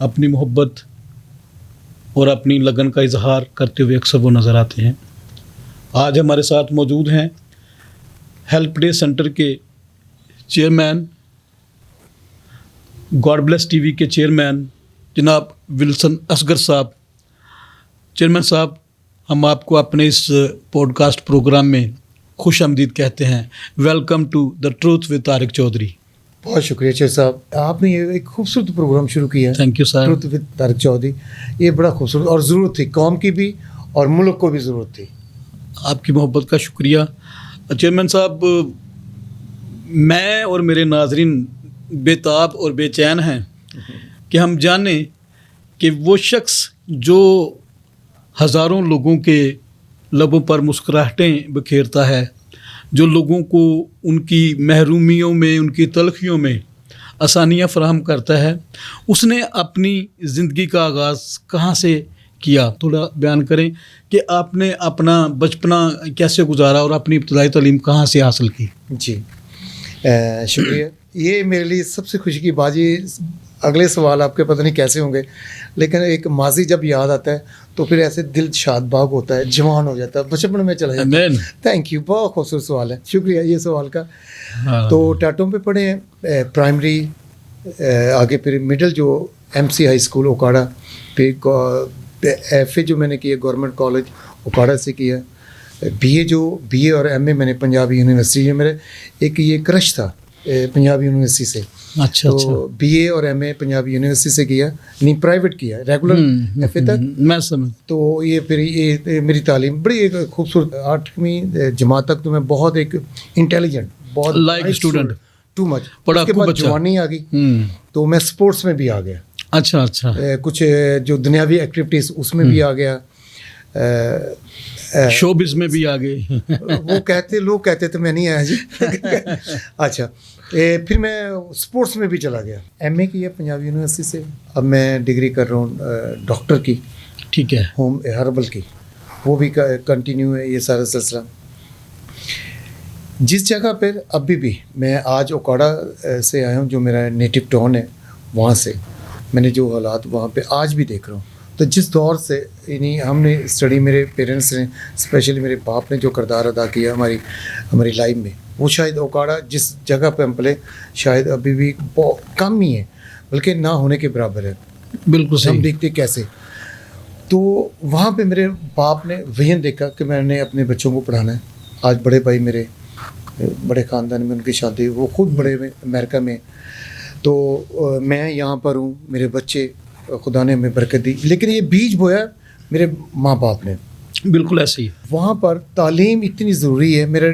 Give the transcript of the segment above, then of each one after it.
اپنی محبت اور اپنی لگن کا اظہار کرتے ہوئے اکثر وہ نظر آتے ہیں. آج ہمارے ساتھ موجود ہیں ہیلپ ڈے سینٹر کے chairman, God bless T V کے چیئرمین جناب ولسن اصغر صاحب. چیئرمین صاحب، ہم آپ کو اپنے اس پوڈ کاسٹ پروگرام میں خوش آمدید کہتے ہیں. Welcome to the truth with Tariq Chaudhry. بہت شکریہ چیر صاحب، آپ نے یہ ایک خوبصورت پروگرام شروع کیا ہے. Thank you sir. Truth with Tariq Chaudhry, یہ بڑا خوبصورت اور ضرورت تھی، قوم کی بھی اور ملک کو بھی ضرورت تھی. آپ کی محبت کا شکریہ. چیئرمین صاحب، میں اور میرے ناظرین بے تاب اور بے چین ہیں کہ ہم جانیں کہ وہ شخص جو ہزاروں لوگوں کے لبوں پر مسکراہٹیں بکھیرتا ہے، جو لوگوں کو ان کی محرومیوں میں، ان کی تلخیوں میں آسانیاں فراہم کرتا ہے، اس نے اپنی زندگی کا آغاز کہاں سے کیا؟ تھوڑا بیان کریں کہ آپ نے اپنا بچپنا کیسے گزارا اور اپنی ابتدائی تعلیم کہاں سے حاصل کی؟ جی شکریہ. یہ میرے لیے سب سے خوشی کی بات. یہ اگلے سوال آپ کے پتہ نہیں کیسے ہوں گے، لیکن ایک ماضی جب یاد آتا ہے تو پھر ایسے دل شاد باغ ہوتا ہے، جوان ہو جاتا ہے، بچپن میں چلا جاتا ہے. تھینک یو، بہت خوبصورت سوال ہے، شکریہ یہ سوال کا. تو ٹاٹوں پہ پڑھے ہیں پرائمری، آگے پھر مڈل جو M C high school Okara, پھر ایف اے جو میں نے کیا گورنمنٹ کالج اوکاڑا سے کیا. بی اے اور ایم اے میں نے پنجاب یونیورسٹی میں، میرے ایک یہ کرش تھا پنجاب یونیورسٹی سے. اچھا تو بی اے اور ایم اے پنجاب یونیورسٹی سے کیا، نہیں پرائیویٹ کیا، ریگولر ایف اے تک. میں سمجھ. تو یہ پھر یہ میری تعلیم بڑی ایک خوبصورت 8ویں جماعت تک تو میں بہت ایک انٹیلیجنٹ، بہت لائک اسٹوڈنٹ، ٹو مچ. بڑا اس کے بعد جوانی آ گئی تو میں اسپورٹس میں بھی آ گیا. اچھا اچھا. کچھ جو دنیاوی ایکٹیویٹیز اس میں بھی آ گیا. شوبز میں بھی آ گئے. وہ لوگ کہتے تھے، میں نہیں آیا جی. اچھا، پھر میں اسپورٹس میں بھی چلا گیا. ایم اے کیا پنجاب یونیورسٹی سے. اب میں ڈگری کر رہا ہوں ڈاکٹر کی. ٹھیک ہے. ہوم ہربل کی، وہ بھی کنٹینیو ہے یہ سارا سلسلہ. جس جگہ پہ ابھی بھی میں آج اوکاڑا سے آیا ہوں، جو میرا نیٹو ٹاؤن ہے، وہاں سے میں نے جو حالات وہاں پہ آج بھی دیکھ رہا ہوں. تو جس دور سے یعنی ہم نے اسٹڈی، میرے پیرنٹس نے، اسپیشلی میرے باپ نے جو کردار ادا کیا ہماری لائف میں، وہ شاید اوکاڑا جس جگہ پہ ہم پلے شاید ابھی بھی بہت کم ہی ہے، بلکہ نہ ہونے کے برابر ہے. بالکل صحیح. ہم دیکھتے کیسے. تو وہاں پہ میرے باپ نے ویژن دیکھا کہ میں نے اپنے بچوں کو پڑھانا ہے. آج بڑے بھائی میرے بڑے خاندان میں، ان کی شادی، وہ خود بڑے میں امریکہ میں، تو میں یہاں پر ہوں. میرے بچے خدا نے ہمیں برکت دی، لیکن یہ بیج بویا میرے ماں باپ نے. بالکل ایسے ہی. وہاں پر تعلیم اتنی ضروری ہے. میرے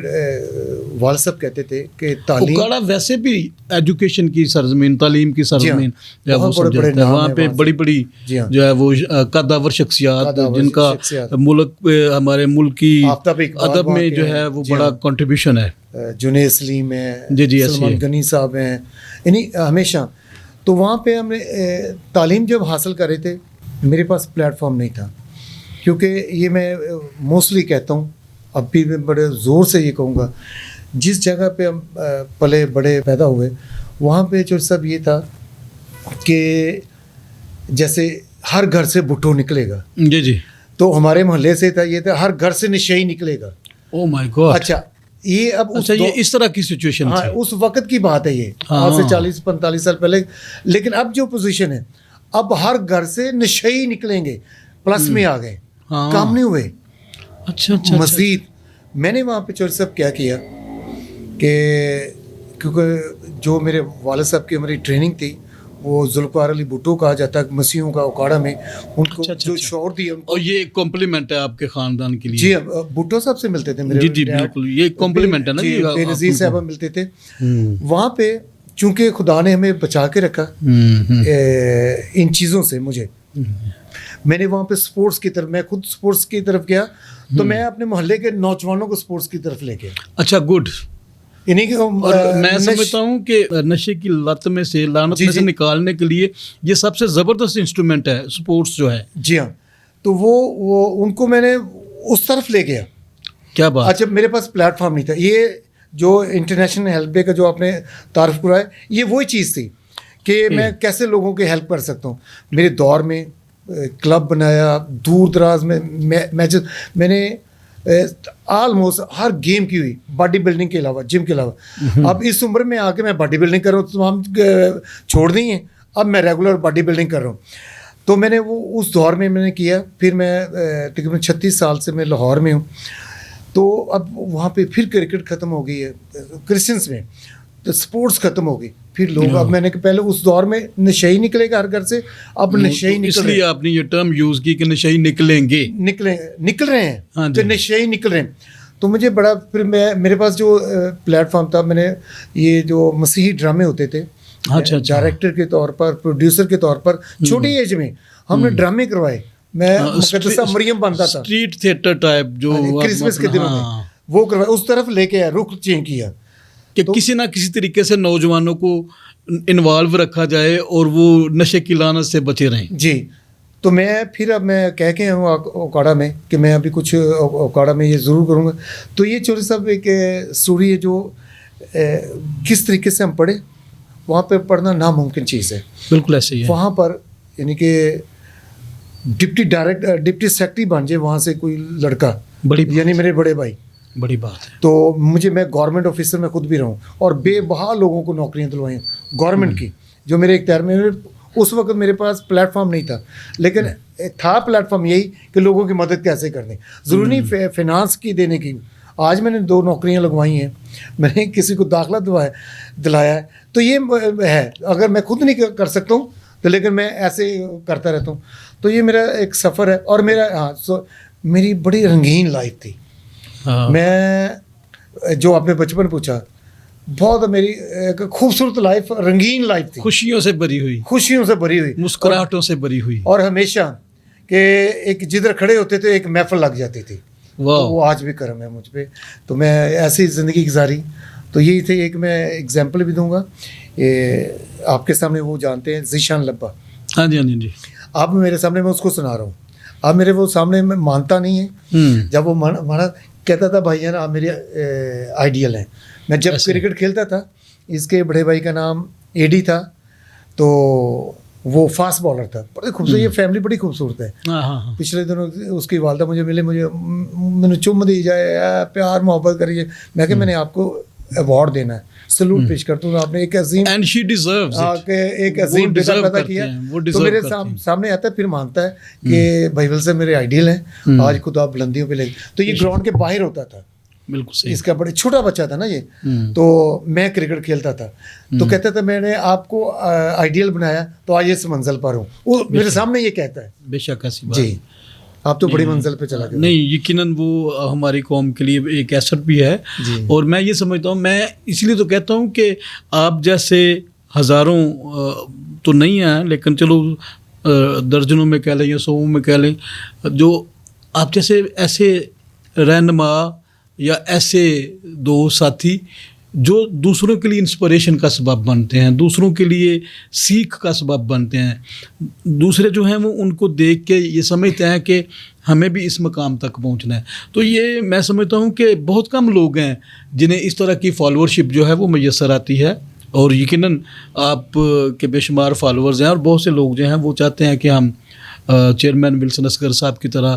والد صاحب کہتے تھے کہ تعلیم، اوکاڑا ویسے بھی ایجوکیشن کی سرزمین، تعلیم کی سرزمین، وہاں پہ بڑی بڑی جو ہے وہ قداور شخصیات جن کا ملک، ہمارے ملک کی ادب میں جو ہے وہ بڑا کنٹریبیوشن ہے. جنید سلیم ہیں، جی سلمان غنی صاحب ہیں، یعنی ہمیشہ. تو وہاں پہ ہم نے تعلیم جب حاصل کر رہے تھے، میرے پاس پلیٹ فارم نہیں تھا. کیونکہ یہ میں موسٹلی کہتا ہوں، اب بھی میں بڑے زور سے یہ کہوں گا، جس جگہ پہ ہم پلے بڑے پیدا ہوئے، وہاں پہ جو سب یہ تھا کہ جیسے ہر گھر سے بھٹو نکلے گا. جی. تو ہمارے محلے سے تھا، یہ تھا ہر گھر سے نشئی نکلے گا. او مائی گاڈ. اچھا، یہ اب یہ اس طرح کی سچویشن تھی. اس وقت کی بات ہے یہ، آج سے 40-45 سال پہلے. لیکن اب جو پوزیشن ہے، اب ہر گھر سے نشئی نکلیں گے، پلس میں آ گئے، کام نہیں ہوئے. اچھا. مزید میں نے وہاں پہ چور صاحب کیا کہ کیونکہ جو میرے والد صاحب کی ہماری ٹریننگ تھی، وہ ذوالفقار علی بھٹو کہا جاتا ہے، مسیحوں کا اوکاڑا میں، ان کو جو شعور دیا. اور یہ ایک کمپلیمنٹ ہے آپ کے خاندان کے لیے. جی، بھٹو صاحب سے ملتے تھے میرے. جی بالکل، یہ کمپلیمنٹ ہے نا. بے نظیر صاحب ملتے تھے وہاں پہ. چونکہ خدا نے ہمیں بچا کے رکھا ان چیزوں سے. میں نے وہاں پہ اسپورٹس کی طرف، میں خود اسپورٹس کی طرف گیا، تو میں اپنے محلے کے نوجوانوں کو اسپورٹس کی طرف لے گیا. اچھا، گڈ. یعنی کہ میں سمجھتا ہوں کہ نشے کی لت میں سے، لعنت میں سے نکالنے کے لیے یہ سب سے زبردست انسٹرومنٹ ہے اسپورٹس جو ہے. جی ہاں. تو وہ ان کو میں نے اس طرف لے گیا. کیا بات. اچھا، میرے پاس پلیٹ فارم نہیں تھا. یہ جو انٹرنیشنل ہیلپ ڈے کا جو آپ نے تعارف کرایا، یہ وہی چیز تھی کہ میں کیسے لوگوں کی ہیلپ کر سکتا ہوں. میرے دور میں کلب بنایا, دور دراز میں میچز میں نے آلموسٹ ہر گیم کی ہوئی, باڈی بلڈنگ کے علاوہ, جم کے علاوہ. اب اس عمر میں آ کے میں باڈی بلڈنگ کر رہا ہوں, تمام چھوڑ دی ہیں, اب میں ریگولر باڈی بلڈنگ کر رہا ہوں. تو میں نے وہ اس دور میں نے کیا. پھر میں تقریباً 36 سال سے میں لاہور میں ہوں. تو اب وہاں پہ پھر کرکٹ ختم ہو گئی ہے کرسچنس میں, تو سپورٹس ختم ہو گئی. پھر لوگ, اب میں نے پہلے اس دور میں نشئی نکلے گا ہر گھر سے, اب نشئی نکل, اس لیے آپ نے یہ ٹرم یوز کی کہ نشئی نکلیں گے, نکل رہے ہیں, تو نشئی نکل رہے ہیں. تو مجھے بڑا, پھر میرے پاس جو پلیٹ فارم تھا, میں نے یہ جو مسیحی ڈرامے ہوتے تھے, ڈائریکٹر کے طور پر, پروڈیوسر کے طور پر, چھوٹی ایج میں ہم نے ڈرامے کروائے. میں مقدسہ مریم بنتا تھا, اسٹریٹ تھیٹر ٹائپ جو کرسمس کے دنوں میں وہ کروائے, اس طرف لے کے آیا, رخ چینج کیا کہ کسی نہ کسی طریقے سے نوجوانوں کو انوالو رکھا جائے اور وہ نشے کی لعنت سے بچے رہیں. جی. تو میں پھر اب میں کہہ کے ہوں اوکاڑا میں کہ میں ابھی کچھ اوکاڑا میں یہ ضرور کروں گا. تو یہ چوری صاحب ایک اسٹوری ہے جو کس طریقے سے ہم پڑھے, وہاں پہ پڑھنا ناممکن چیز ہے. بالکل ایسے ہی ہے. وہاں پر یعنی کہ ڈپٹی سیکرٹری بن جائے وہاں سے کوئی لڑکا, بڑی یعنی میرے بڑے بھائی, بڑی بات ہے. تو میں گورنمنٹ آفیسر میں خود بھی رہا ہوں اور بے بہا لوگوں کو نوکریاں دلوائی گورنمنٹ کی, جو میرے اختیار میں. اس وقت میرے پاس پلیٹ فارم نہیں تھا, لیکن تھا پلیٹ فارم یہی کہ لوگوں کی مدد کیسے کر دیں, ضروری نہیں فائنانس کی دینے کی. آج میں نے 2 نوکریاں لگوائی ہیں, میں نے کسی کو داخلہ دلایا ہے. تو یہ ہے, اگر میں خود نہیں کر سکتا ہوں تو لیکن میں ایسے کرتا رہتا ہوں. تو یہ میرا ایک سفر ہے. اور میرا میری بڑی رنگین لائف تھی. میں جو آپ نے بچپن پوچھا, بہت میری ایک خوبصورت لائف, رنگین لائف تھی, خوشیوں سے بھری ہوئی, خوشیوں سے بھری ہوئی, مسکراہٹوں سے بھری ہوئی. اور ہمیشہ کہ ایک جدھر کھڑے ہوتے تھے ایک محفل لگ جاتی تھی. وہ آج بھی کرم ہے مجھ پہ. تو میں ایسی زندگی گزاری. تو یہی تھے. ایک میں اگزامپل بھی دوں گا, آپ کے سامنے وہ جانتے ہیں ذیشان لبا. ہاں جی, ہاں جی. اب میرے سامنے میں اس کو سنا رہا ہوں, اب میرے وہ سامنے میں مانتا نہیں ہے. جب وہ مانا کہتا تھا بھائی آپ میرے آئیڈیل ہیں. میں جب کرکٹ کھیلتا تھا, اس کے بڑے بھائی کا نام اے ڈی تھا, تو وہ فاسٹ بالر تھا. بڑی خوبصورت, یہ فیملی بڑی خوبصورت ہے. پچھلے دنوں اس کی والدہ مجھے ملے, میں نے چم دی جائے, پیار محبت کریے. میں کہ میں نے آپ کو ایوارڈ دینا ہے, سلوٹ پیش کرتا ہوں. آپ نے ایک عظیم, اینڈ شی ڈیزروز اٹ, ایک عظیم بیٹا پیدا کیا. تو میرے سامنے آتا ہے, پھر مانتا ہے کہ بھائی ول سے میرے آئیڈیل ہیں, آج خدا بلندیوں پہ لے. تو یہ گراؤنڈ کے باہر ہوتا تھا. بالکل صحیح. اس کا بڑے چھوٹا بچہ تھا نا یہ, تو میں کرکٹ کھیلتا تھا. تو کہتا تھا میں نے آپ کو آئیڈیل بنایا تو آج اس منزل پر ہوں. وہ میرے سامنے یہ کہتا ہے. بے شک ایسی بات. جی, آپ تو بڑی منزل پہ چلا گئے. نہیں, یقیناً وہ ہماری قوم کے لیے ایک ایسٹ بھی ہے. اور میں یہ سمجھتا ہوں, میں اس لیے تو کہتا ہوں کہ آپ جیسے ہزاروں تو نہیں ہیں, لیکن چلو درجنوں میں کہہ لیں یا 100 میں کہہ لیں, جو آپ جیسے ایسے رہنما یا ایسے دو ساتھی جو دوسروں کے لیے انسپریشن کا سبب بنتے ہیں, دوسروں کے لیے سیکھ کا سبب بنتے ہیں. دوسرے جو ہیں وہ ان کو دیکھ کے یہ سمجھتے ہیں کہ ہمیں بھی اس مقام تک پہنچنا ہے. تو یہ میں سمجھتا ہوں کہ بہت کم لوگ ہیں جنہیں اس طرح کی فالوورشپ جو ہے وہ میسر آتی ہے. اور یقیناً آپ کے بے شمار فالوورز ہیں, اور بہت سے لوگ جو ہیں وہ چاہتے ہیں کہ ہم چیئرمین ولسن اصغر صاحب کی طرح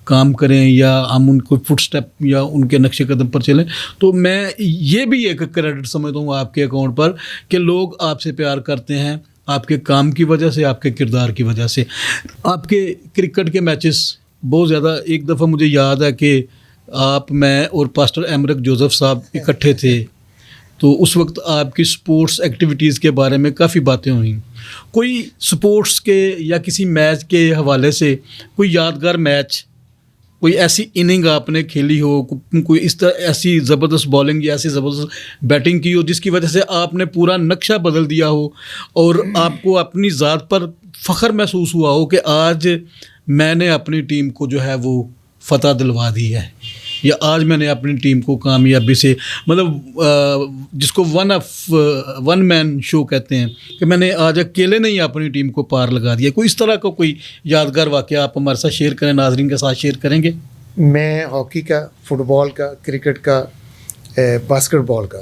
کام کریں یا ہم ان کو فٹ سٹیپ یا ان کے نقش قدم پر چلیں. تو میں یہ بھی ایک کریڈٹ سمجھتا ہوں آپ کے اکاؤنٹ پر کہ لوگ آپ سے پیار کرتے ہیں آپ کے کام کی وجہ سے, آپ کے کردار کی وجہ سے. آپ کے کرکٹ کے میچز بہت زیادہ, ایک دفعہ مجھے یاد ہے کہ آپ, میں اور پاسٹر ایمرک جوزف صاحب اکٹھے تھے, تو اس وقت آپ کی سپورٹس ایکٹیویٹیز کے بارے میں کافی باتیں ہوئیں. کوئی سپورٹس کے یا کسی میچ کے حوالے سے کوئی یادگار میچ, کوئی ایسی اننگ آپ نے کھیلی ہو, کوئی اس طرح ایسی زبردست بالنگ یا ایسی زبردست بیٹنگ کی ہو جس کی وجہ سے آپ نے پورا نقشہ بدل دیا ہو اور آپ کو اپنی ذات پر فخر محسوس ہوا ہو کہ آج میں نے اپنی ٹیم کو جو ہے وہ فتح دلوا دی ہے, یا آج میں نے اپنی ٹیم کو کامیابی سے, مطلب جس کو ون مین شو کہتے ہیں, کہ میں نے آج اکیلے نہیں اپنی ٹیم کو پار لگا دیا. کوئی اس طرح کا کوئی یادگار واقعہ آپ ہمارے ساتھ شیئر کریں, ناظرین کے ساتھ شیئر کریں گے؟ میں ہاکی کا, فٹ بال کا, کرکٹ کا, باسکٹ بال کا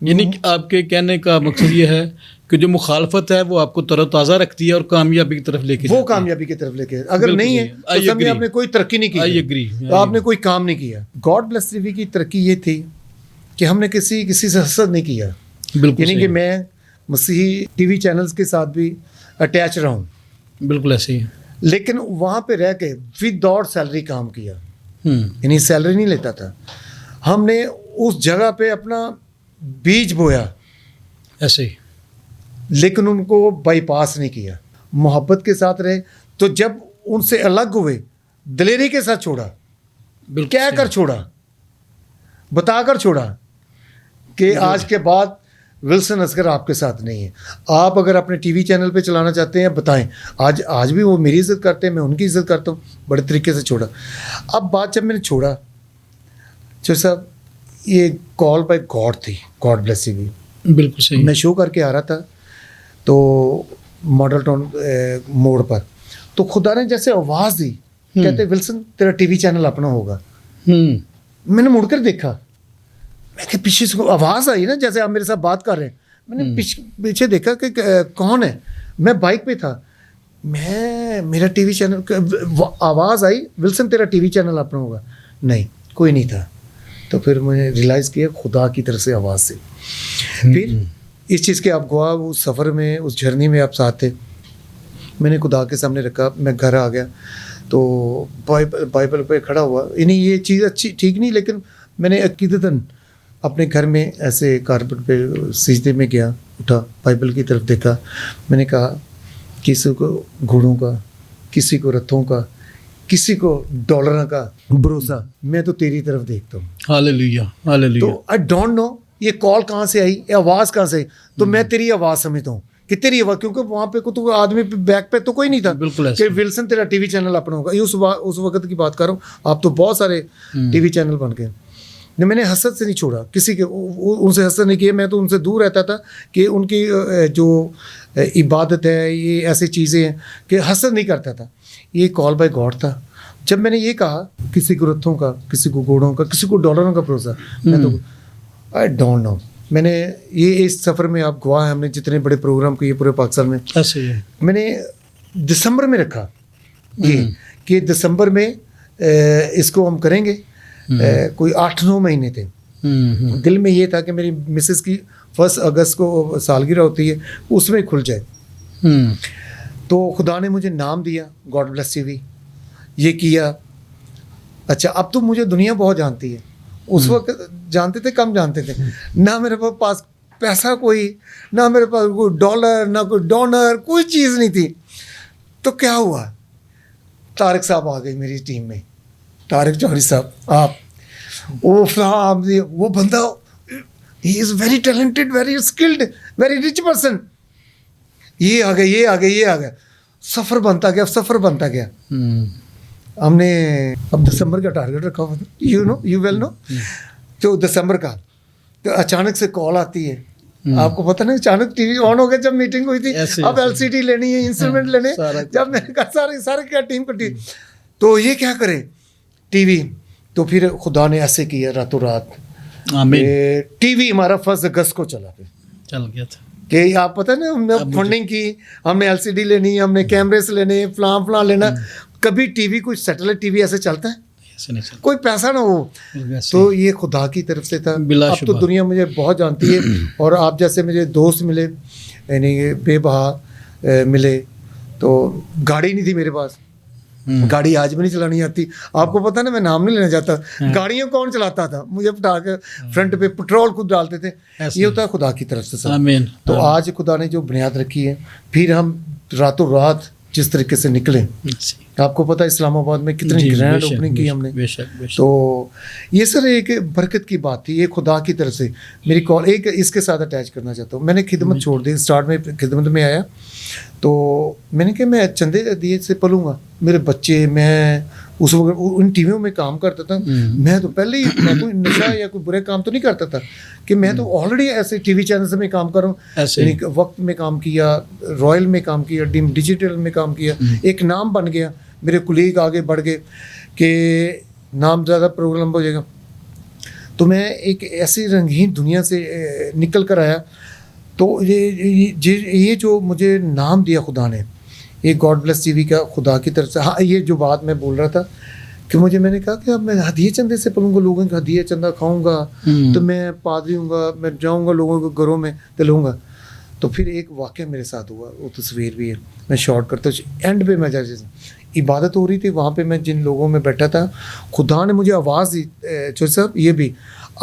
یعنی کہ آپ کے کہنے کا مقصد یہ ہے کہ جو مخالفت ہے وہ آپ کو تر و تازہ رکھتی ہے اور کامیابی کی طرف لے کے وہ کامیابی کی طرف لے کے اگر نہیں ہے تو سمجھے آپ نے کوئی ترقی نہیں آئی کی، ایگری، آپ نے کوئی کام نہیں کیا. گاڈ بلیس ٹی وی کی ترقی یہ تھی کہ ہم نے کسی سے حسد نہیں کیا. بالکل یعنی کہ صحیح، میں مسیحی ٹی وی چینلز کے ساتھ بھی اٹیچ رہا ہوں، بالکل ایسے ہی. لیکن وہاں پہ رہ کے ود آؤٹ سیلری کام کیا. ہوں، یعنی سیلری نہیں لیتا تھا. ہم نے اس جگہ پہ اپنا بیج بویا ایسے ہی. لیکن ان کو بائی پاس نہیں کیا، محبت کے ساتھ رہے. تو جب ان سے الگ ہوئے دلیری کے ساتھ چھوڑا، بالکل کہہ کر چھوڑا، بتا کر چھوڑا کہ آج کے بعد ولسن اصغر آپ کے ساتھ نہیں ہے. آپ اگر اپنے ٹی وی چینل پہ چلانا چاہتے ہیں بتائیں. آج بھی وہ میری عزت کرتے ہیں، میں ان کی عزت کرتا ہوں. بڑے طریقے سے چھوڑا. اب بات جب میں نے چھوڑا، جو صاحب یہ کال بائی گاڈ تھی، گاڈ بلیس یو. بالکل صحیح. میں شو کر کے آ رہا تھا تو ماڈل ٹاؤن موڑ پر، تو خدا نے جیسے آواز دی، کہتے ولسن تیرا ٹی وی چینل اپنا ہوگا. میں نے مڑ کر دیکھا، میں کہ پیچھے سے آواز آئی نا، جیسے آپ میرے ساتھ بات کر رہے ہیں. میں نے پیچھے دیکھا کہ کون ہے. میں بائک پہ تھا، میرا ٹی وی چینل، آواز آئی ولسن تیرا ٹی وی چینل اپنا ہوگا. نہیں، کوئی نہیں تھا. تو پھر میں نے ریئلائز کیا خدا کی طرف سے آواز سے. پھر اس چیز کے آپ گواہ، اس سفر میں، اس جرنی میں آپ ساتھ تھے. میں نے خدا کے سامنے رکھا. میں گھر آ گیا تو بائبل پہ کھڑا ہوا. یعنی یہ چیز اچھی ٹھیک نہیں، لیکن میں نے عقیدتاً اپنے گھر میں ایسے کارپٹ پہ سجدے میں گیا، اٹھا، بائبل کی طرف دیکھا. میں نے کہا کسی کو گھوڑوں کا، کسی کو رتھوں کا، کسی کو ڈالر کا بھروسہ، میں تو تیری طرف دیکھتا ہوں. ہاللیلویا، ہاللیلویا. تو آئی ڈونٹ نو یہ کال کہاں سے آئی، یہ آواز کہاں سے آئی. تو میں تیری آواز سمجھتا ہوں کہ تیری آواز، کیونکہ وہاں پہ تو آدمی بیک پہ تو کوئی نہیں تھا بالکل کہ ولسن تیرا ٹی وی چینل اپنا ہوگا. یہ اس وقت کی بات کر رہا ہوں. آپ تو بہت سارے ٹی وی چینل بن گئے. میں نے حسد سے نہیں چھوڑا کسی کے، ان سے حسد نہیں کیا. میں تو ان سے دور رہتا تھا کہ ان کی جو عبادت ہے، یہ ایسی چیزیں ہیں کہ حسد نہیں کرتا تھا. یہ کال بائی گاڈ تھا. جب میں نے یہ کہا کسی کو رتھوں کا، کسی کو گھوڑوں کا، کسی کو ڈالروں کا بھروسہ، میں تو آئی ڈونٹ نو. میں نے یہ اس سفر میں آپ گواہ ہیں، ہم نے جتنے بڑے پروگرام کیے پورے پاکستان میں. ایسے ہی. میں نے دسمبر میں رکھا یہ کہ دسمبر میں اس کو ہم کریں گے. کوئی 8-9 مہینے تھے. دل میں یہ تھا کہ میری مسز کی 1 اگست کو سالگرہ ہوتی ہے، اس میں کھل جائے. تو خدا نے مجھے نام دیا گاڈ بلیس ٹی وی. یہ کیا. اچھا، اب تو مجھے دنیا بہت جانتی ہے. اس وقت جانتے تھے، کم جانتے تھے. نہ میرے پاس پیسہ کوئی، نہ میرے پاس کوئی ڈالر، نہ کوئی ڈونر، کوئی چیز نہیں تھی. تو کیا ہوا، طارق صاحب آ گئے میری ٹیم میں. طارق جوہری صاحب، آپ وہ بندہ، ہی is very talented, very skilled, very rich person. یہ آ گیا. سفر بنتا گیا. ہم نے اب دسمبر کا ٹارگیٹ رکھا ہوا تھا، یو ویل نو. تو دسمبر کا تو اچانک سے کال آتی ہے. آپ کو پتہ نہیں، اچانک ٹی وی آن ہو گیا. جب میٹنگ ہوئی تھی، اب ایل سی ڈی لینی ہے، انسٹرومنٹ لینے. جب میں نے کہا سارے کیا ٹیم کٹی، تو یہ کیا کرے ٹی وی. تو پھر خدا نے ایسے کیا راتوں رات. ٹی وی ہمارا 1 اگست کو چل گیا تھا. کہ آپ پتہ نا، ہم نے فنڈنگ کی، ہم نے ایل سی ڈی لینی، ہم نے کیمرے لینے، فلاں لینا. کبھی ٹی وی، کوئی سیٹلائٹ ٹی وی ایسے چلتا ہے، کوئی پیسہ نہ ہو. تو یہ خدا کی طرف سے تھا. اب تو دنیا مجھے بہت جانتی ہے، اور آپ جیسے مجھے دوست ملے، یعنی بے بہا ملے. تو گاڑی نہیں تھی میرے پاس، گاڑی آج بھی نہیں چلانی آتی. آپ کو پتہ نا، میں نام نہیں لینا چاہتا، گاڑیاں کون چلاتا تھا، مجھے بٹھا کے فرنٹ پہ پیٹرول خود ڈالتے تھے. یہ ہوتا ہے خدا کی طرف سے. تو آج خدا نے جو بنیاد رکھی ہے، پھر ہم راتوں رات جس طریقے سے نکلے. آپ کو پتہ ہے اسلام آباد میں کتنی گرینڈ اوپننگ کی ہم نے. تو یہ سر ایک برکت کی بات تھی، یہ خدا کی طرف سے. میری کال ایک اس کے ساتھ اٹیچ کرنا چاہتا ہوں. میں نے خدمت چھوڑ دی. اسٹارٹ میں خدمت میں آیا تو میں نے کہا میں چندے دیے سے پلوں گا. میرے بچے، میں اس وقت ان ٹی ویوں میں کام کرتا تھا. میں تو پہلے ہی، میں کوئی نشہ یا کوئی برے کام تو نہیں کرتا تھا، کہ میں تو آلریڈی ایسے ٹی وی چینل میں کام کر رہا ہوں. یعنی وقت میں کام کیا، رائل میں کام کیا، ڈیجیٹل میں کام کیا. ایک نام بن گیا. میرے کولیگ آگے بڑھ گئے کہ نام زیادہ پروگرام ہو جائے گا. تو میں ایک ایسی رنگین دنیا سے نکل کر آیا. تو یہ جو مجھے نام دیا خدا نے، یہ گاڈ بلیس ٹی وی کا خدا کی طرف سے. ہاں یہ جو بات میں بول رہا تھا کہ میں نے کہا کہ اب میں ہدیے چندے سے پلوں گا، لوگوں کا ہدیہ چندہ کھاؤں گا، تو میں پادری ہوں گا، میں جاؤں گا لوگوں کے گھروں میں تو لوں گا. تو پھر ایک واقعہ میرے ساتھ ہوا، وہ تصویر بھی ہے، میں شارٹ کرتا ہوں. اینڈ پہ میں عبادت ہو رہی تھی، وہاں پہ میں جن لوگوں میں بیٹھا تھا، خدا نے مجھے آواز دی، چودھری صاحب یہ بھی،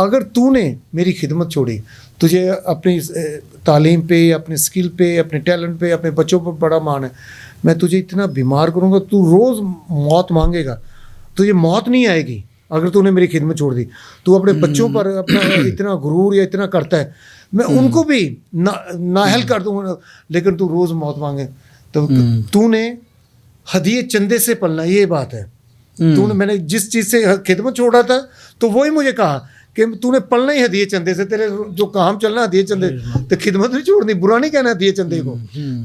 اگر تو نے میری خدمت چھوڑی، تجھے اپنی تعلیم پہ، اپنے اسکل پہ، اپنے ٹیلنٹ پہ، اپنے بچوں پر بڑا مان ہے، میں تجھے اتنا بیمار کروں گا، تو روز موت مانگے گا، تجھے موت نہیں آئے گی اگر تو نے میری خدمت چھوڑ دی. تو اپنے بچوں پر اپنا اتنا غرور یا اتنا کرتا ہے، میں ان کو بھی نااہل کر دوں گا، لیکن تو روز موت مانگے. تو نے ہدیے چندے سے پلنا، یہ بات ہے. تو نے، میں نے جس چیز سے خدمت چھوڑا تھا تو وہی مجھے کہا کہ تو نے پلنا ہی ہدیے چندے سے، تیرے جو کام چلنا ہدیے چندے، تو خدمت نہیں چھوڑنی، برا نہیں کہنا ہدیے چندے کو.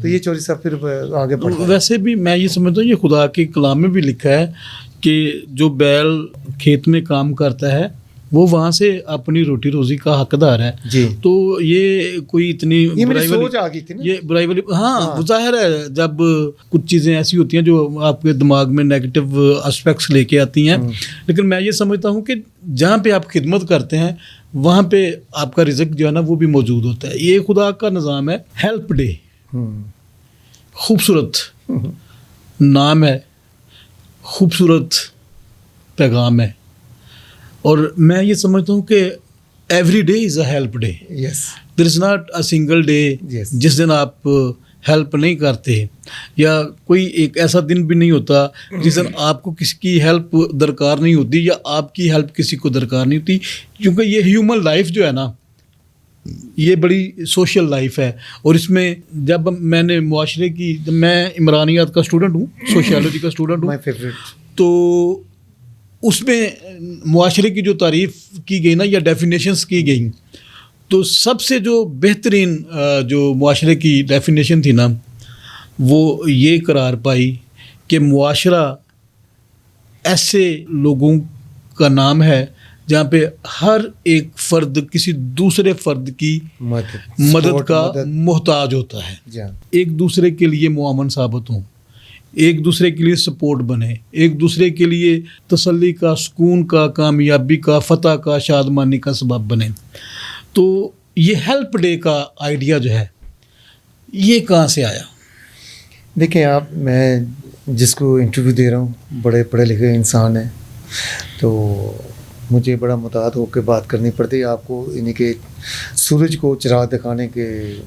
تو یہ چودھری صاحب پھر آگے بڑھ. ویسے بھی میں یہ سمجھتا ہوں یہ خدا کے کلام میں بھی لکھا ہے کہ جو بیل کھیت میں کام کرتا ہے وہ وہاں سے اپنی روٹی روزی کا حقدار ہے. جی. تو یہ کوئی اتنی یہ میری سوچ آ گئی تھی نا، یہ برائی والی، ہاں ظاہر ہے جب کچھ چیزیں ایسی ہوتی ہیں جو آپ کے دماغ میں نیگیٹو اسپیکٹس لے کے آتی ہیں، لیکن میں یہ سمجھتا ہوں کہ جہاں پہ آپ خدمت کرتے ہیں وہاں پہ آپ کا رزق جو ہے نا وہ بھی موجود ہوتا ہے. یہ خدا کا نظام ہے. ہیلپ ڈے خوبصورت نام ہے، خوبصورت پیغام ہے، اور میں یہ سمجھتا ہوں کہ every day is a help day. Yes. There is not a single day جس دن آپ ہیلپ نہیں کرتے، یا کوئی ایک ایسا دن بھی نہیں ہوتا جس دن آپ کو کسی کی ہیلپ درکار نہیں ہوتی یا آپ کی ہیلپ کسی کو درکار نہیں ہوتی. کیونکہ یہ ہیومن لائف جو ہے نا یہ بڑی سوشل لائف ہے، اور اس میں جب میں نے معاشرے کی، جب میں عمرانیات کا اسٹوڈنٹ ہوں، سوشیالوجی کا اسٹوڈنٹ ہوں، تو اس میں معاشرے کی جو تعریف کی گئی نا یا ڈیفینیشنس کی گئی، تو سب سے جو بہترین جو معاشرے کی ڈیفینیشن تھی نا وہ یہ قرار پائی کہ معاشرہ ایسے لوگوں کا نام ہے جہاں پہ ہر ایک فرد کسی دوسرے فرد کی مدد کا محتاج ہوتا ہے، ایک دوسرے کے لیے معاون ثابت ہوں، ایک دوسرے کے لیے سپورٹ بنے، ایک دوسرے کے لیے تسلی کا، سکون کا، کامیابی کا، فتح کا، شادمانی کا سبب بنے. تو یہ ہیلپ ڈے کا آئیڈیا جو ہے یہ کہاں سے آیا؟ دیکھیں آپ، میں جس کو انٹرویو دے رہا ہوں بڑے پڑھے لکھے انسان ہیں، تو مجھے بڑا محتاط ہو کے بات کرنی پڑتی ہے. آپ کو یعنی کہ سورج کو چراغ دکھانے کے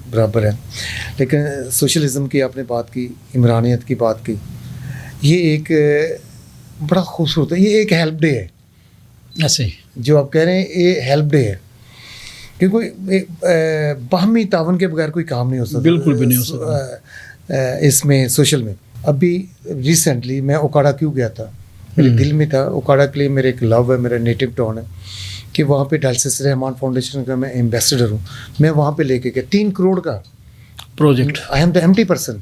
برابر ہے. لیکن سوشلزم کی آپ نے بات کی، عمرانیت کی بات کی، یہ ایک بڑا خوبصورت ہے. یہ ایک ہیلپ ڈے ہے. ایسے جو آپ کہہ رہے ہیں یہ ہیلپ ڈے ہے، کیونکہ باہمی تعاون کے بغیر کوئی کام نہیں ہو سکتا. بالکل بھی نہیں ہو سکتا اس میں سوشل میں. ابھی ریسنٹلی میں اوکاڑا کیوں گیا تھا، میرے دل میں تھا اوکاڑا کے لیے. میرے ایک لو ہے، میرا نیٹو ٹاؤن ہے، کہ وہاں پہ ڈالسس رحمان فاؤنڈیشن کا میں ایمبیسڈر ہوں. میں وہاں پہ لے کے گیا 3 کروڑ کا project. I am the empty person,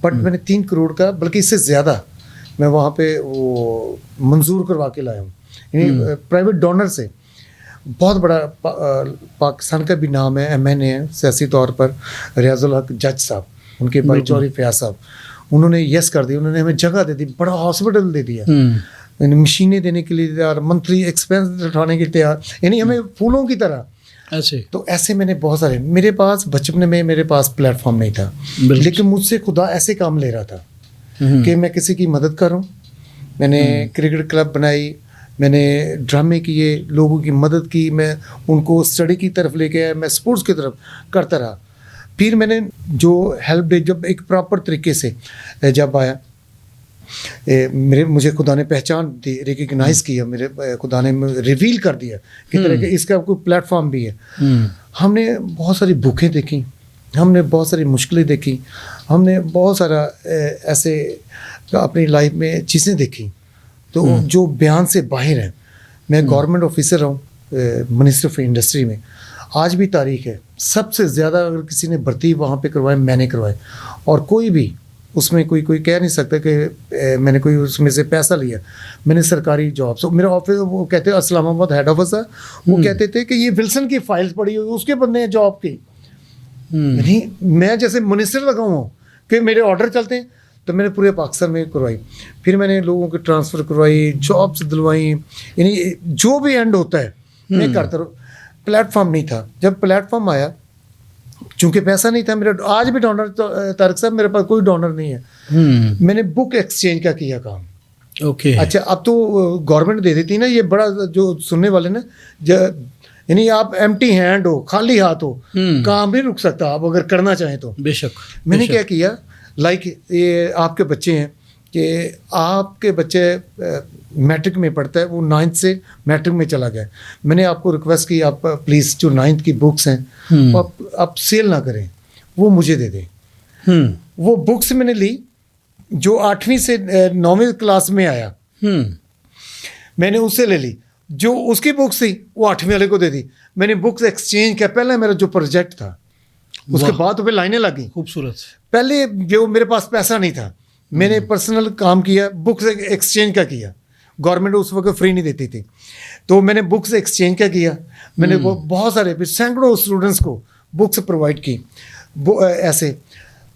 but میں نے 3 کروڑ کا، بلکہ اس سے زیادہ میں وہاں پہ وہ منظور کروا کے لایا ہوں، یعنی پرائیویٹ ڈونر سے. بہت بڑا پاکستان کا بھی نام ہے، ایم این اے ہے سیاسی طور پر، ریاض الحق جج صاحب، ان کے بھائی چوری فیاض صاحب، انہوں نے یس کر دی. انہوں نے ہمیں جگہ دے دی، بڑا ہاسپٹل دے دیا، مشینیں دینے کے لیے تیار، منتھلی ایکسپینس اٹھانے کے لیے تیار، یعنی ہمیں پھولوں کی طرح. ایسے تو ایسے میں نے بہت سارے، میرے پاس بچپن میں میرے پاس پلیٹ فارم نہیں تھا، لیکن مجھ سے خدا ایسے کام لے رہا تھا کہ میں کسی کی مدد کروں. میں نے کرکٹ کلب بنائی، میں نے ڈرامے کیے، لوگوں کی مدد کی، میں ان کو اسٹڈی کی طرف لے کے آیا، میں اسپورٹس کی طرف کرتا رہا. پھر میں نے جو ہیلپ ڈے جب ایک پراپر طریقے سے جب آیا، مجھے خدا نے پہچان دی، ریکگنائز کیا، میرے خدا نے ریویل کر دیا کہ طرح کہ اس کا کوئی پلیٹ فارم بھی ہے. ہم نے بہت ساری بھوکیں دیکھیں، ہم نے بہت ساری مشکلیں دیکھی، ہم نے بہت سارا ایسے اپنی لائف میں چیزیں دیکھی تو جو بیان سے باہر ہیں. میں گورنمنٹ آفیسر ہوں، منسٹر آف انڈسٹری میں. آج بھی تاریخ ہے، سب سے زیادہ اگر کسی نے بھرتی وہاں پہ کروائے میں نے کروائے، اور کوئی بھی اس میں کوئی کہہ نہیں سکتا کہ میں نے کوئی اس میں سے پیسہ لیا. میں نے سرکاری جاب سے, میرا آفس وہ کہتے ہیں اسلام آباد ہیڈ آفس ہے, وہ کہتے تھے کہ یہ ولسن کی فائلز پڑی ہوئی اس کے بندے ہیں جاب کی. یعنی میں جیسے منسٹر لگا ہوں کہ میرے آرڈر چلتے ہیں, تو میں نے پورے پاکستان میں کروائی. پھر میں نے لوگوں کی ٹرانسفر کروائی, جابس دلوائی, یعنی جو بھی اینڈ ہوتا ہے میں کرتا رہوں. پلیٹ فارم نہیں تھا, جب پلیٹ فارم آیا چونکہ پیسہ نہیں تھا میرا, آج بھی ڈونر طارق صاحب میرے پاس کوئی ڈونر نہیں ہے, میں نے بک ایکسچینج کا کیا کام. اوکے اچھا اب تو گورنمنٹ دے دیتی نا, یہ بڑا جو سننے والے نا, یعنی آپ ایمٹی ہینڈ ہو, خالی ہاتھ ہو, کام نہیں رک سکتا آپ اگر کرنا چاہیں تو. بے شک. میں نے کیا کیا, لائک یہ آپ کے بچے ہیں کہ آپ کے بچے میٹرک میں پڑھتا ہے, وہ 9th سے میٹرک میں چلا گیا. میں نے آپ کو ریکویسٹ کی آپ پلیز جو 9th کی بکس ہیں آپ سیل نہ کریں, وہ مجھے دے دیں. وہ بکس میں نے لی جو 8ویں سے 9ویں کلاس میں آیا, میں نے اس سے لے لی. جو اس کی بکس تھی وہ 8ویں والے کو دے دی. میں نے بکس ایکسچینج کیا. پہلے میرا جو پروجیکٹ تھا اس کے بعد تو پھر لائنیں لگیں. خوبصورت. پہلے جو میرے پاس پیسہ نہیں تھا, میں نے پرسنل کام کیا, بکس ایکسچینج کا کیا. گورنمنٹ اس وقت فری نہیں دیتی تھی, تو میں نے بکس ایکسچینج کا کیا. میں نے بہت سارے سینکڑوں اسٹوڈنٹس کو بکس پرووائڈ کی ایسے.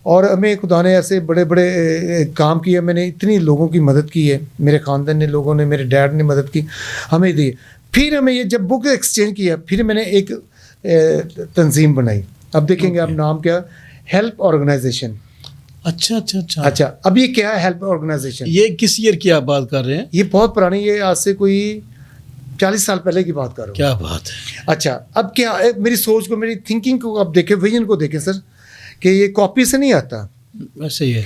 اور ہمیں خدا نے ایسے بڑے بڑے کام کیے. میں نے اتنی لوگوں کی مدد کی ہے, میرے خاندان نے, لوگوں نے, میرے ڈیڈ نے مدد کی ہمیں دی. پھر ہمیں یہ جب بک ایکسچینج کیا, پھر میں نے ایک تنظیم بنائی. اب دیکھیں گے اب نام کیا, ہیلپ آرگنائزیشن. اچھا اچھا اچھا اچھا اب یہ کیا ہے ہیلپ آرگنائزیشن؟ یہ کس ایئر کی آپ بات کر رہے ہیں؟ یہ بہت پرانی, یہ آج سے کوئی 40 سال پہلے کی بات کر رہا ہوں. کیا بات ہے. اچھا اب کیا میری سوچ کو, میری تھنکنگ کو آپ دیکھیں, ویژن کو دیکھیں سر, کہ یہ کاپی سے نہیں آتا, ویسے ہی ہے.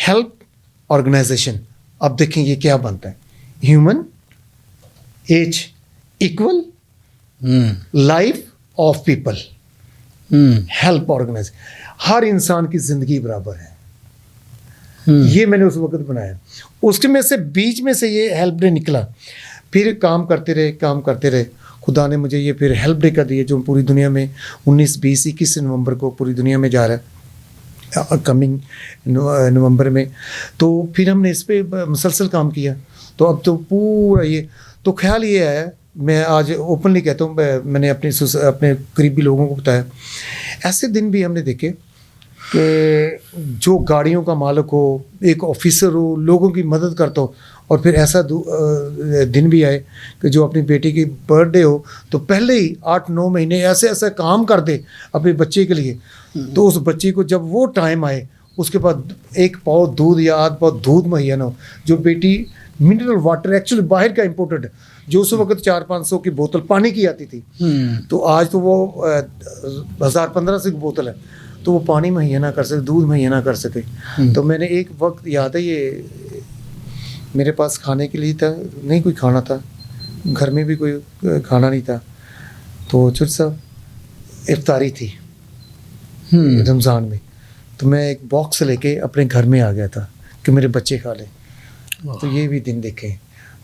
Help organization. اب دیکھیں یہ کیا بنتا ہے, human age equal life of people. Help organization, ہر انسان کی زندگی برابر ہے. یہ میں نے اس وقت بنایا. اس کے میں سے بیچ میں سے یہ ہیلپ ڈے نکلا. پھر کام کرتے رہے. خدا نے مجھے یہ پھر ہیلپ ڈے کا دیا جو پوری دنیا میں 19, 20, 21 نومبر کو پوری دنیا میں جا رہا ہے, کمنگ نومبر میں. تو پھر ہم نے اس پہ مسلسل کام کیا. تو اب تو پورا یہ تو خیال یہ آیا, میں آج اوپنلی کہتا ہوں, میں نے اپنے قریبی لوگوں کو بتایا, ایسے دن بھی ہم نے دیکھے کہ جو گاڑیوں کا مالک ہو, ایک آفیسر ہو, لوگوں کی مدد کرتا ہو, اور پھر ایسا دن بھی آئے کہ جو اپنی بیٹی کی برتھ ڈے ہو تو پہلے ہی 8-9 مہینے ایسا کام کر دے اپنے بچے کے لیے. تو اس بچے کو جب وہ ٹائم آئے, اس کے بعد 1 پاؤ دودھ یا آدھ پاؤ دودھ مہیا نہ ہو. جو بیٹی منرل واٹر ایکچولی باہر کا امپورٹڈ, جو اس وقت 400-500 کی بوتل پانی کی آتی تھی, تو آج تو وہ 1000-1500 کی بوتل ہے, تو وہ پانی مہیا نہ کر سکے, دودھ مہیا نہ کر سکے. تو میں نے ایک وقت یاد ہے, یہ میرے پاس کھانے کے لیے تھا نہیں, کوئی کھانا تھا, گھر میں بھی کوئی کھانا نہیں تھا. تو چر صاحب افطاری تھی رمضان میں, تو میں ایک باکس لے کے اپنے گھر میں آ گیا تھا کہ میرے بچے کھا لیں. تو یہ بھی دن دیکھیں.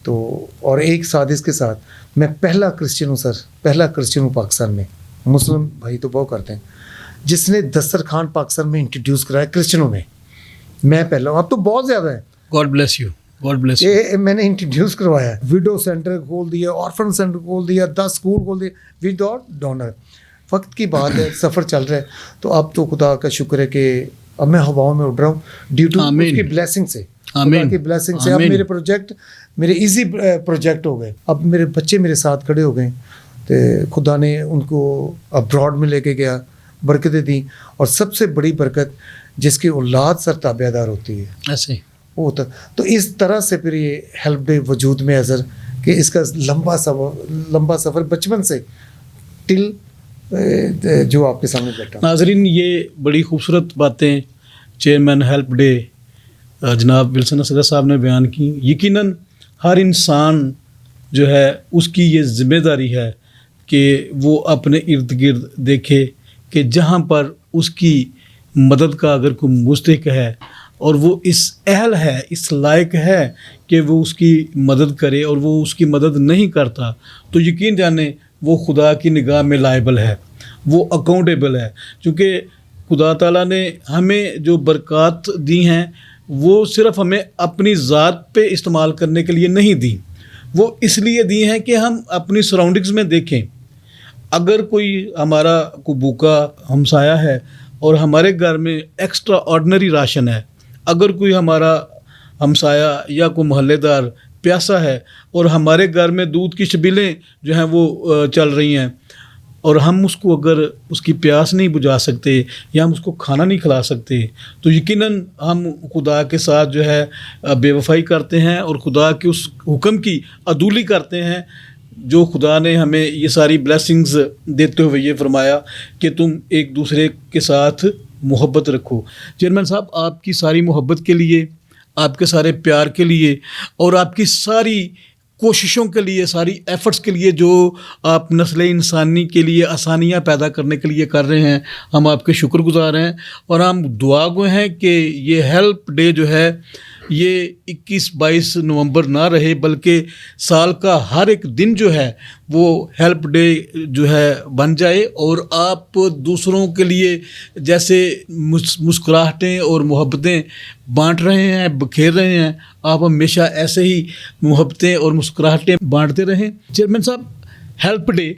تو اور ایک ساتھ اس کے ساتھ میں پہلا کرسچن ہوں سر, پہلا کرسچن ہوں پاکستان میں. مسلم بھائی تو بہت کرتے ہیں, جس نے دسترخوان پاکستان میں انٹروڈیوس کرایا کرسچنوں میں پہلا ہوں. اب تو بہت زیادہ ہے. God bless you, God bless you. یہ میں نے انٹروڈیوس کروایا. ویڈو سینٹر کھول دیا, آرفن سینٹر کھول دیا, 10 اسکول کھول دیا وداؤٹ ڈونر. وقت کی بات ہے, سفر چل رہا ہے. تو اب تو خدا کا شکر ہے کہ اب میں ہواؤں میں اڑ رہا ہوں ڈیو ٹو اس کی بلیسنگ سے, خدا کی بلیسنگ سے. اب میرے پروجیکٹ میرے ایزی پروجیکٹ ہو گئے. اب میرے بچے میرے ساتھ کھڑے ہو گئے, تو خدا نے ان کو ابراڈ میں لے کے گیا, برکتیں دیں. اور سب سے بڑی برکت جس کی اولاد سر تابع دار ہوتی ہے, ایسے وہ ہوتا. تو اس طرح سے پھر یہ ہیلپ ڈے وجود میں اثر کہ اس کا لمبا سفر بچپن سے ٹل جو آپ کے سامنے بیٹھا. ناظرین, یہ بڑی خوبصورت باتیں چیئرمین ہیلپ ڈے جناب ولسن اصغر صاحب نے بیان کی. یقیناً ہر انسان جو ہے اس کی یہ ذمہ داری ہے کہ وہ اپنے ارد گرد دیکھے کہ جہاں پر اس کی مدد کا اگر کوئی مستحق ہے اور وہ اس اہل ہے, اس لائق ہے کہ وہ اس کی مدد کرے, اور وہ اس کی مدد نہیں کرتا, تو یقین جانیں وہ خدا کی نگاہ میں لائبل ہے, وہ اکاؤنٹیبل ہے. چونکہ خدا تعالیٰ نے ہمیں جو برکات دی ہیں وہ صرف ہمیں اپنی ذات پہ استعمال کرنے کے لیے نہیں دی، وہ اس لیے دی ہیں کہ ہم اپنی سراؤنڈنگز میں دیکھیں. اگر کوئی ہمارا کوئی بھوکا ہمسایہ ہے اور ہمارے گھر میں ایکسٹرا آرڈنری راشن ہے، اگر کوئی ہمارا ہمسایہ یا کوئی محلے دار پیاسا ہے اور ہمارے گھر میں دودھ کی شبیلیں جو ہیں وہ چل رہی ہیں، اور ہم اس کو اگر اس کی پیاس نہیں بجھا سکتے یا ہم اس کو کھانا نہیں کھلا سکتے، تو یقیناً ہم خدا کے ساتھ جو ہے بے وفائی کرتے ہیں اور خدا کے اس حکم کی عدولی کرتے ہیں جو خدا نے ہمیں یہ ساری بلیسنگز دیتے ہوئے یہ فرمایا کہ تم ایک دوسرے کے ساتھ محبت رکھو. چیئرمین صاحب، آپ کی ساری محبت کے لیے، آپ کے سارے پیار کے لیے اور آپ کی ساری کوششوں کے لیے، ساری ایفرٹس کے لیے جو آپ نسل انسانی کے لیے آسانیاں پیدا کرنے کے لیے کر رہے ہیں، ہم آپ کے شکر گزار ہیں اور ہم دعا گو ہیں کہ یہ ہیلپ ڈے جو ہے یہ 21-22 نومبر نہ رہے، بلکہ سال کا ہر ایک دن جو ہے وہ ہیلپ ڈے جو ہے بن جائے، اور آپ دوسروں کے لیے جیسے مسکراہٹیں اور محبتیں بانٹ رہے ہیں، بکھیر رہے ہیں، آپ ہمیشہ ایسے ہی محبتیں اور مسکراہٹیں بانٹتے رہیں. چیئرمین صاحب، ہیلپ ڈے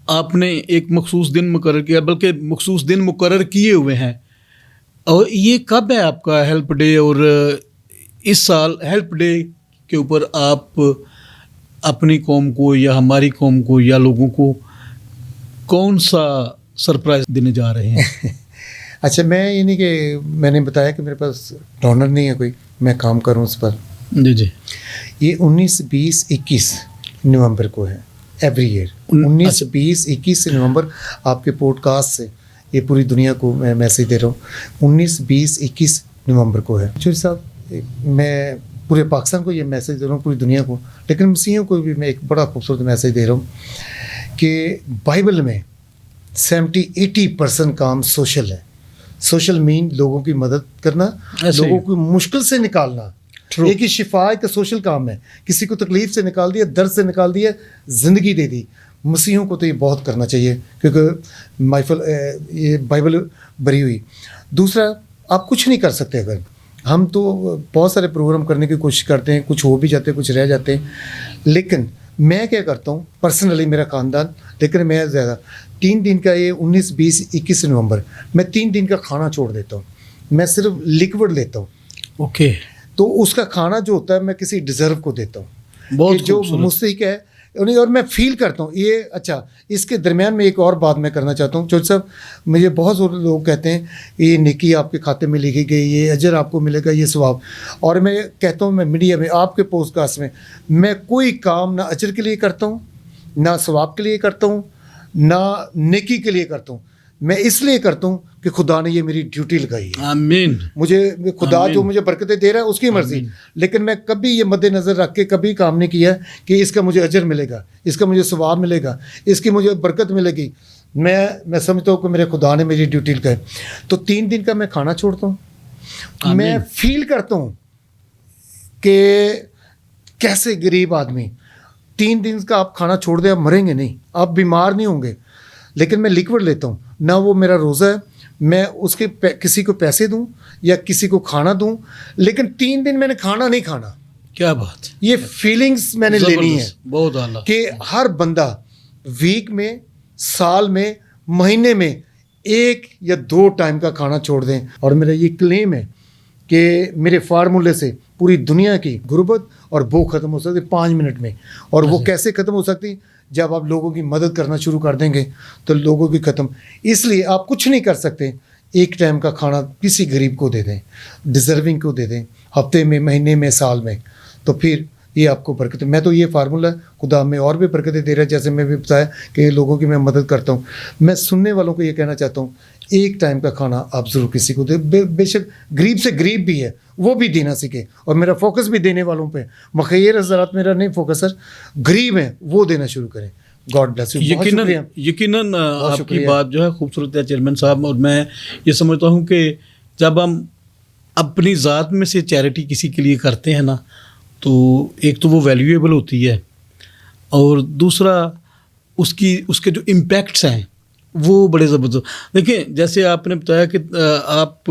آپ نے ایک مخصوص دن مقرر کیا، بلکہ مخصوص دن مقرر کیے ہوئے ہیں، اور یہ کب ہے آپ کا ہیلپ ڈے؟ اور اس سال ہیلپ ڈے کے اوپر آپ اپنی قوم کو یا ہماری قوم کو یا لوگوں کو کون سا سرپرائز دینے جا رہے ہیں؟ اچھا، میں یہ نہیں کہ میں نے بتایا کہ میرے پاس ڈونر نہیں ہے کوئی، میں کام کروں اس پر. جی یہ 19 20 21 نومبر کو ہے ایوری ایئر. 19 20 21 نومبر آپ کے پوڈ کاسٹ سے یہ پوری دنیا کو میں میسیج دے رہا ہوں. 19 20 21 نومبر کو ہے. چوری صاحب، میں پورے پاکستان کو یہ میسیج دے رہا ہوں، پوری دنیا کو، لیکن مسیحیوں کو بھی میں ایک بڑا خوبصورت میسیج دے رہا ہوں کہ بائبل میں 70-80% کام سوشل ہے. سوشل مین لوگوں کی مدد کرنا، لوگوں کو مشکل سے نکالنا. ایک ہی شفا ایک سوشل کام ہے. کسی کو تکلیف سے نکال دیا، درد سے نکال دیا، زندگی دے دی. مسیحوں کو تو یہ بہت کرنا چاہیے کیونکہ یہ بائبل بری ہوئی. دوسرا، آپ کچھ نہیں کر سکتے. اگر ہم تو بہت سارے پروگرام کرنے کی کوشش کرتے ہیں، کچھ ہو بھی جاتے ہیں، کچھ رہ جاتے ہیں، لیکن میں کیا کرتا ہوں پرسنلی، میرا خاندان، لیکن میں زیادہ 3 دن کا یہ 19 20 21 نومبر میں 3 دن کا کھانا چھوڑ دیتا ہوں. میں صرف لیکوڈ لیتا ہوں. اوکے. تو اس کا کھانا جو ہوتا ہے میں کسی ڈیزرو کو دیتا ہوں، بہت جو مستحق ہے. اور میں فیل کرتا ہوں یہ. اچھا، اس کے درمیان میں ایک اور بات میں کرنا چاہتا ہوں. چوٹ صاحب، مجھے بہت سارے لوگ کہتے ہیں یہ نیکی آپ کے کھاتے میں لکھی گئی، یہ اجر آپ کو ملے گا، یہ ثواب. اور میں کہتا ہوں، میں میڈیا میں آپ کے پوڈ کاسٹ میں کوئی کام نہ اجر کے لیے کرتا ہوں، نہ ثواب کے لیے کرتا ہوں، نہ نیکی کے لیے کرتا ہوں. میں اس لیے کرتا ہوں کہ خدا نے یہ میری ڈیوٹی لگائی ہے. آمین. مجھے خدا جو مجھے برکتیں دے رہا ہے اس کی مرضی، لیکن میں کبھی یہ مد نظر رکھ کے کبھی کام نہیں کیا کہ اس کا مجھے اجر ملے گا، اس کا مجھے ثواب ملے گا، اس کی مجھے برکت ملے گی. میں سمجھتا ہوں کہ میرے خدا نے میری ڈیوٹی لگائی. تو 3 دن کا میں کھانا چھوڑتا ہوں. میں فیل کرتا ہوں کہ کیسے غریب آدمی 3 دن کا آپ کھانا چھوڑ دیں، آپ مریں گے نہیں، آپ بیمار نہیں ہوں گے. لیکن میں لیکوڈ لیتا ہوں، نہ وہ میرا روزہ ہے میں اس کے کسی کو پیسے دوں یا کسی کو کھانا دوں، لیکن 3 دن میں نے کھانا نہیں کھانا. کیا بات. یہ فیلنگز میں نے لینی ہے بہت اعلیٰ کہ ہر بندہ ویک میں، سال میں، مہینے میں 1 یا 2 ٹائم کا کھانا چھوڑ دیں. اور میرا یہ کلیم ہے کہ میرے فارمولے سے پوری دنیا کی غربت اور بھوک ختم ہو سکتی 5 منٹ میں. اور وہ کیسے ختم ہو سکتی؟ جب آپ لوگوں کی مدد کرنا شروع کر دیں گے تو لوگوں کی ختم. اس لیے آپ کچھ نہیں کر سکتے، 1 ٹائم کا کھانا کسی غریب کو دے دیں، ڈیزرونگ کو دے دیں، ہفتے میں، مہینے میں، سال میں. تو پھر یہ آپ کو برکت. میں تو یہ فارمولہ خدا میں اور بھی برکتیں دے رہا ہے، جیسے میں بھی بتایا کہ لوگوں کی میں مدد کرتا ہوں. میں سننے والوں کو یہ کہنا چاہتا ہوں، 1 ٹائم کا کھانا آپ ضرور کسی کو دے. بے شک غریب سے غریب بھی ہے، وہ بھی دینا سیکھے. اور میرا فوکس بھی دینے والوں پہ، مخیر حضرات میرا نہیں فوکس سر، غریب ہیں وہ دینا شروع کریں. God bless you. یقیناً آپ کی بات جو ہے خوبصورت ہے چیئرمین صاحب. اور میں یہ سمجھتا ہوں کہ جب ہم اپنی ذات میں سے چیریٹی کسی کے لیے کرتے ہیں نا، تو ایک تو وہ ویلیویبل ہوتی ہے، اور دوسرا اس کے جو امپیکٹس ہیں وہ بڑے زبردست. دیکھیں، جیسے آپ نے بتایا کہ آپ